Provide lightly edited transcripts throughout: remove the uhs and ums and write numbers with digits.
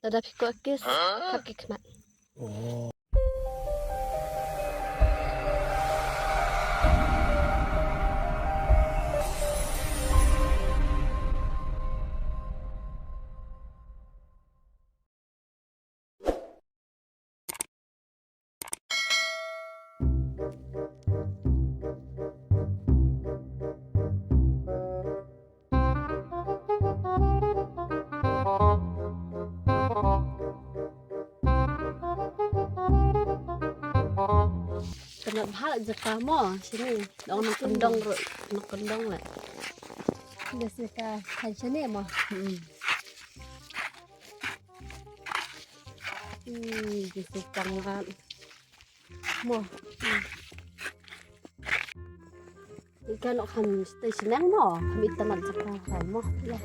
Tada piko kis kaki kena. Oh. Kena bahal aja kamu sini. Dong nak kendong lah. Biasa ka sini mah. Gitu banget. Mah. Ikan akan station yang mo, kami tanam sekarang mo. Ya.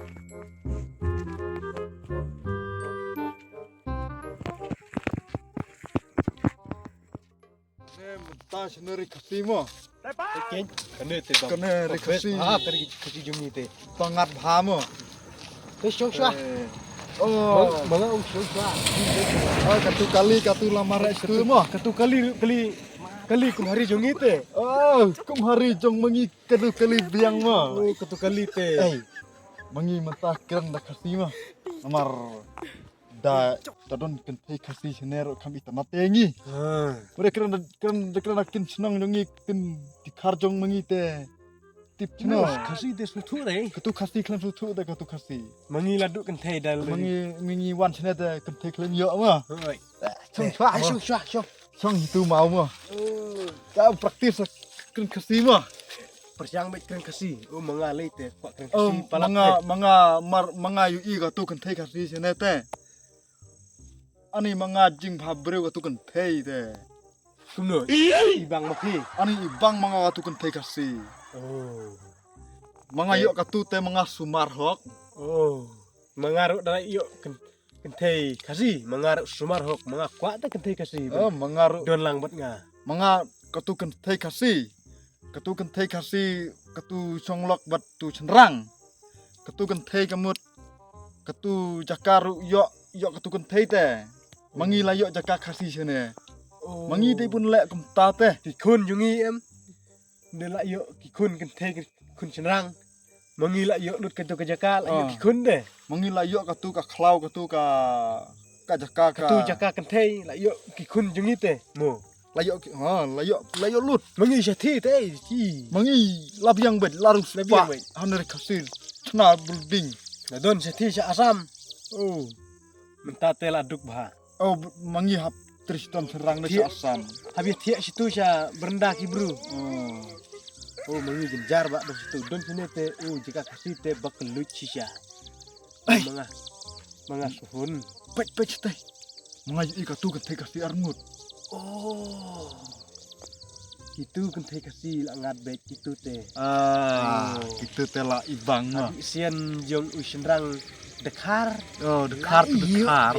Tas nari kasi mo. Oke, Kena rekasi. kasi jumi te. Pangat bha mo. Shok shwa. Oh, Mga shok shwa. katu kali katu lamar itu mo. Katu kali kum hari jongi te. Oh, kum hari jong mengi katu kali biang mo. Oh, katu kali te. Mengi mentah keren dah kasi mo. Lamar da tadon kentei kasi senero kami tanah tengi. Mereka keren akin senang jongi kin dikar jong mengi te. Tip cino. Kasi te sutu te. Katu kasi klan sutu da katu kasi. Mangi laduk kan te dal. Mengi wan sene da kentei klan yo mo. Oi. Shok shwa. Song itu mau mo. Kau praktis kan kasi mo. Persiang bet keren kasi. Oh, mga lay te. Pak keren Oh, kasi palat. mga yu ka tu kentei kasi sene te. Ani mga jing bhabre ka tu kentei te. Kumno. Ibang mapi. Ani ibang mga ka tu kentei kasi. Oh. Mga yo ka tu te mga sumarhok. Oh. Mengaruk dara iyo kentei kasi. Mengaruk sumarhok. Mga kuat te kentei kasi. Oh, mga Don lang bet nga. mga ka tu kentei kasi. Ka tu kentei kasi ka tu songlok bat tu cenrang. Ka tu kentei kamut. Ka tu jakaru yo ka tu kentei te. Mangi la yo jaka kasi sene. Oh. Mangi te pun lek kumta te. Kikun jungi em. Nela yo kikun kentei kun cenrang. Mangi la yo lut kentu kejakal ayo kikun de. Mangi la yo ka tu ka klau ka tu ka jaka ka. Katu jaka kentei la yo kikun jungi te. Mo. La yo lut. Mangi syati te ci. Mangi labiang bet larus Labiang pa. bet. Haner kasir. Tna building. Na don syati sya asam. Oh. Mentate la duk bah. Oh, mangi hap Tristan serang de Dia- asam. Habis tiak situ sya berendah ki bro. Oh. Oh mangi genjar bak do situ. Don sini te oh jika kasih te bakelut sya. Ai. Manga suhun. Pek teh. Mangayu ka tu kentei kasih armut. Oh. Itu kentei kasih la ngat baik itu te. Ah, Oh. itu tela ibang mah. Abi sian jong usenrang dekar. Oh, dekar tu Iya. dekar.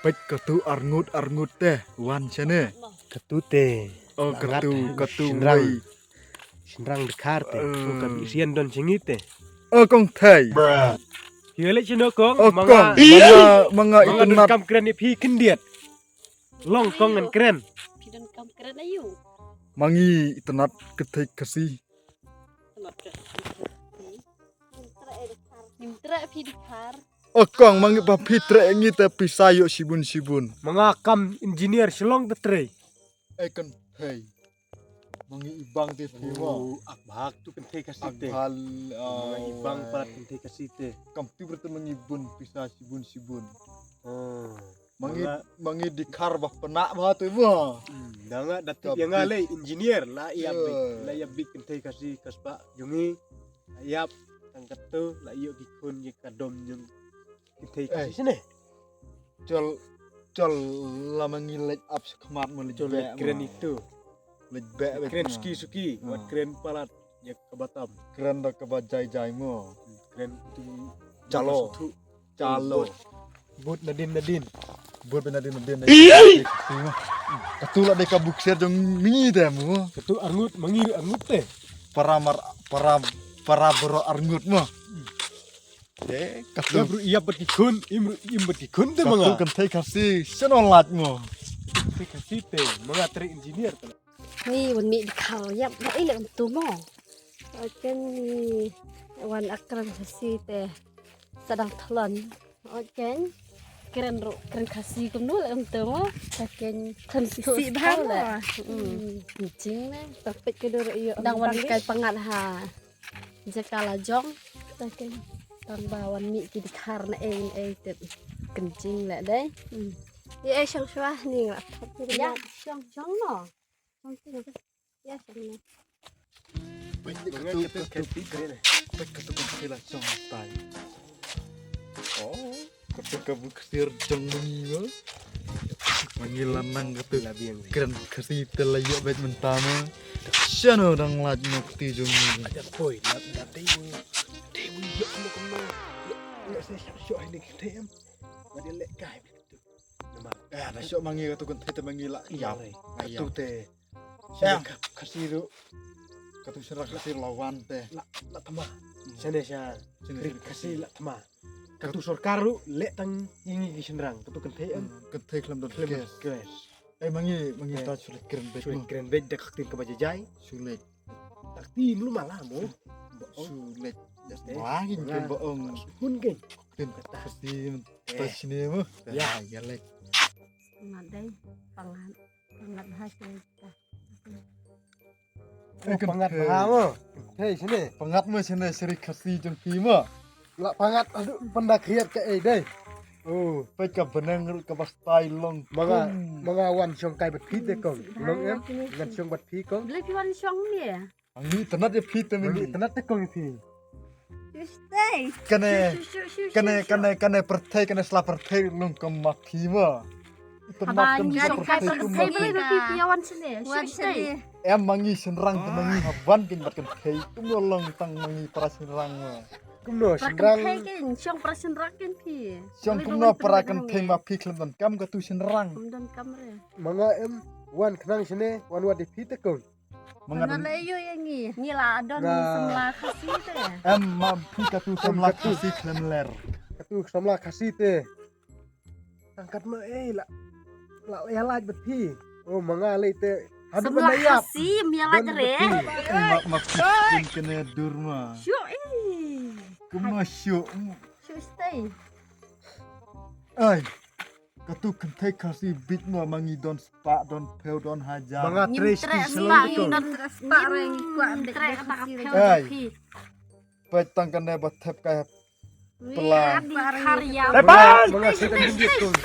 Pek ka tu arngut teh. Wan sene. Ketute. Oh, Langat, ka tu senrang. wai. Senrang dekar te. Oh kabi sian don singit te. Oh, kong thei. Hiale cino kong. Oh, kong. Mga Mga itu dun nat. kam keren ni pi kendiat. Long kong ngan keren. Pidan kam keren ayu. Mangi itu nat kentei kasih. Nimtra pidikar. Oh, kong mangi pa fitre ngi te pisayo sibun. Mga kam engineer selong tetre. Kan thei. Mangi ibang te fiwa. Akbak tu kentei kasih te. Aghal Mga ibang para kentei kasih te. kampi bertemu ngibun pisa sibun. Oh. Mangi dikar bah penak bah tu mah. Danga datik Kabit. yang alai engineer la iya Yeah. bik la iya bik kentei kasih kaspa jungi ayap angkat tu la iyo kikun ye kadom jung kentei kasih sini. Col la mangi lek up sekemat mau Coba keren itu. lek be Keren suki buat Ah. keren palat ya ke Batam. keren dah ke bajai mo. Keren tu Calo. tu Calo. But Nadin. Buat benar din. Katulak deka buksir jong mingi teh mo. Ketu arngut mangir arngut teh. Para bero arngut mo. katu iya berkikun im berkikun tuh katu mga kan kasih senolat mo. Tei kasih teh mga tri engineer tuh Ni wan mi di kal yap na ilang tu mo. Oken ni wan akran kasi te sedang telan. Oken keren kasih kum nul am tu mo. Oken kan si bang lah. Jing na tapit ke dor iyo. Dang wan kai pangat ha. Jakala jong. Oken tan bawan mi ki di kar na te kencing la dai. Ye shang shwa ni la. Ya shang no. Ya, sama. mga katu kasih keren Katu kan lah jong tai. Oh, katu kabu kasir jong mengi. Mangilan nang katu labi yang keren kasih telayo bet mentama. Siano dang laj nokti jong ni. ada boy na tei mo yo mo le se syo ini tem ma de le kai begitu nama Dah syok mangi katu kan kita mangila. Iya. katu teh Ya. kasih ru Katu serah kasir lawan teh. la tama sana sya Sini kasih la tama katu sorkaru le tang ingi kisenrang katu kan tem Ketek lam don klem kes. guys Mangi ta sulit keren bet sulit mo. keren bed dak tin ke bajajai Sulit. tak tim lu malah mo Sulit. Lagi kan bohong. hun geng Tin kasih tas sini mo. Ya. Ya lek. Ngadai pangat hasil. pangat mahamo hei sini Pengat mo sini seri kasih jong pima. la pangat aduh pendak kriat ke deh oh Peka benang ke pas tai long. mga wan syong kai bat phi te kong long em ngan syong bat phi kong Beli piwan syong ni ya. Angi tenat ya pita mangi mengi. tenat te kong phi Stay. Kane pertai kane sela pertai long ke mapima. Abang syong kai pertai pertai beli beli piwan sini. Stay. Em mangi senrang ke mangi haban kin bat kan kai kumolong tang mangi para senrang mo. kumno Prakan senrang pekin syong prasen rakin pi. Siang kumno parakan kai mapi klem dan kam ka tu senrang. Dan kamera. mga em wan kenang sini wan wat phi te kong Mana Mengadon leyo yang ni? Ni lah adon ni Nah. semla kasih tu. em mapi ka tu semlak si klem ler. katu samla kasih te angkat ma la ya laj bat phi oh mga le te adu Semla bandayap kasih miala jere. Mapi kin kene durma. Syuk Kuma syuk. Syuk stay. Ay. Katu kentai kasih bit mo mangi don spa don peu don hajar. mga tres ki selalu Pak kong dan pak reng kuat ambil trek tak kapel Hey. pi. Petang kene batep kaya Pelan. Karya. mga setan tinggi kong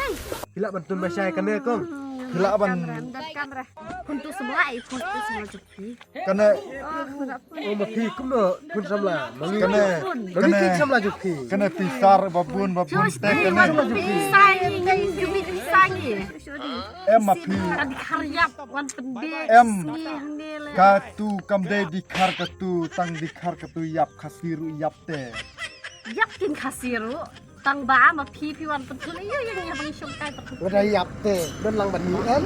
bila bantun masai kene kong Bila ban Dan kamera. Untuk semlai, untuk semla jepi. kene oh ma phi kumno kun samla mangi kene mangi ki samla jukhi kene pisar babun teh kene Pisang, jumi pisang ni. em mapi Kan karya wan pendek. Em. Ni le. katu kamde dikhar katu tang dikhar katu yap khasiru yap teh. Yakin kasiru. Tang ba ma pi wan pentul iyo yang bang syong kai tak. badayap te don lang ban ni em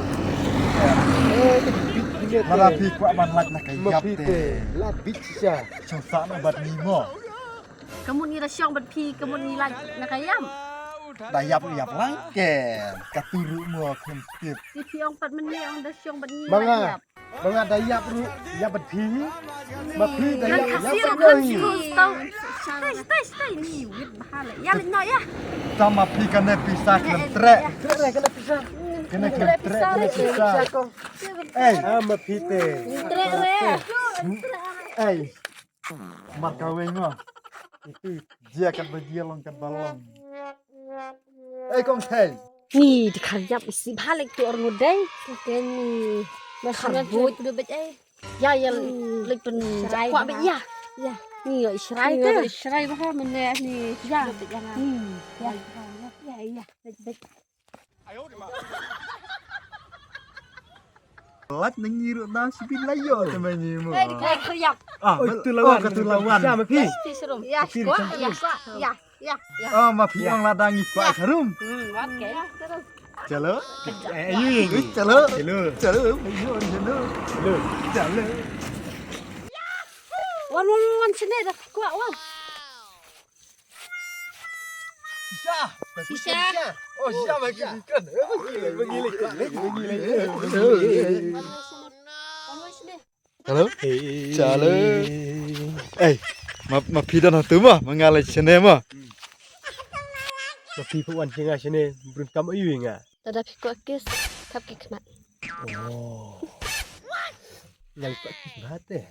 bit ni te Mara pi kwa ban lak nak ma yap phi teh. te la bit sya Chong sa na bat ni mo. Kamu ni la syong bat pi, kamu ni la nakayam. Da yap lang ke. Katuru mo kem tip. Si pi ong pat meni ong da syong bat ni. mga mga dayap ru ya bat phi ma phi Dan dayap ya kasiru bat ni kasiru tahu. Stay ni wit bahala. Ya le no ya. Sama pi kene pisah klem trek. kena kena pisah Kene klem trek kene pisah. kong Eh, ma phi te Trek re. eh. Mar kaweng mo. Dia akan berdia longkat balong. Eh kong thei. Ni dikarjap isi balik tu orang mudai. Kan ni. Masalah buat tu bet Ya ya lek pen jakwa bet ya. Ya. Ni yo israi tu. Israi bah mene ni. Ya. Ya. Ya. Bet. Lat nengiru na sibin layo temanyi mo. Dikarjap. Ah, itu lawan katu lawan. ya ma phi Serum. Ya. Ya. Ya. Oh, ma pi ong ladangi kwa sarum. Okey. Terus. Chalo. ayu Chalo. hello Chalo. Ayo chalo. hello Chalo. Wan sini dah kuat wan. Sisha. Oh, siya bagi ikan. Mengilik. Halo? Chalo. Mapidan hatu mah mengalai sene mah. Mà phi phụ ăn chừng ai cho nên bún cắm ấy vì ngà. Tada pikuk kis kap kikmat. Oh. Yang tak kisah teh.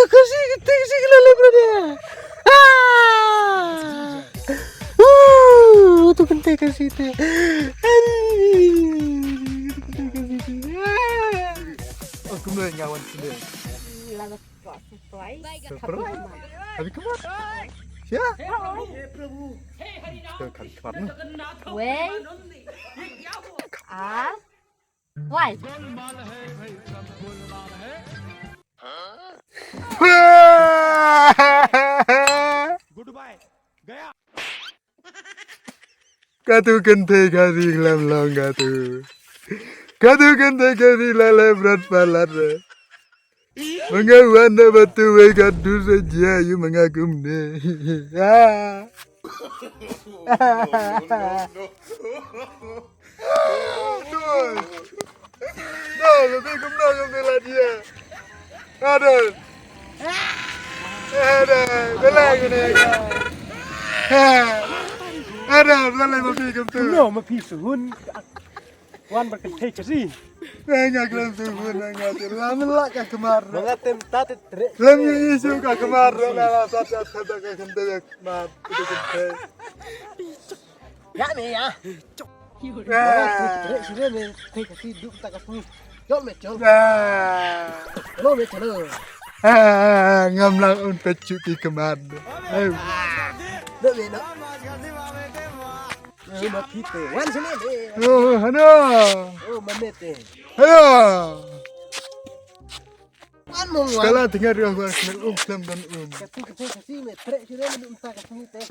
Kasih kelala berada. Tu kentai kasih teh. Aku mulai ngawan sendiri. Lalu kok surprise. Surprise. Tapi kemana? Ya. Kan kemana? Wey. Ah. Why? Katu kentai kasih lam long katu. Katu kentai kasih lala berat balat. Mengawan batu kadu saja you mengagum deh. No, lebih gembira dia. Aduh. Belai ni. Belai lebih gembira. Nó mà phi sử hun. Quan bạc cần thấy cái gì? Enggak kelam tuh, enggak kelam lah kemar. Mga tentate tre. Lam yang isu kemar, lah satu kentai kemar, itu kentai. Ya nih ya. Tre sih nih. Thấy cái gì đụng ta cái gì. Chốt mẹ chốt. Lô mẹ chốt. Ngam lang un pecu ki kemar. Đợi về nó. Mà phi tề. Quan sini deh. Oh, hano. Oh, mà mệt tề. Halo. Quan mong quan. Sekarang tinggal di luar kelam dan Cái gì mẹ tre sih nih đụng ta cái gì tề.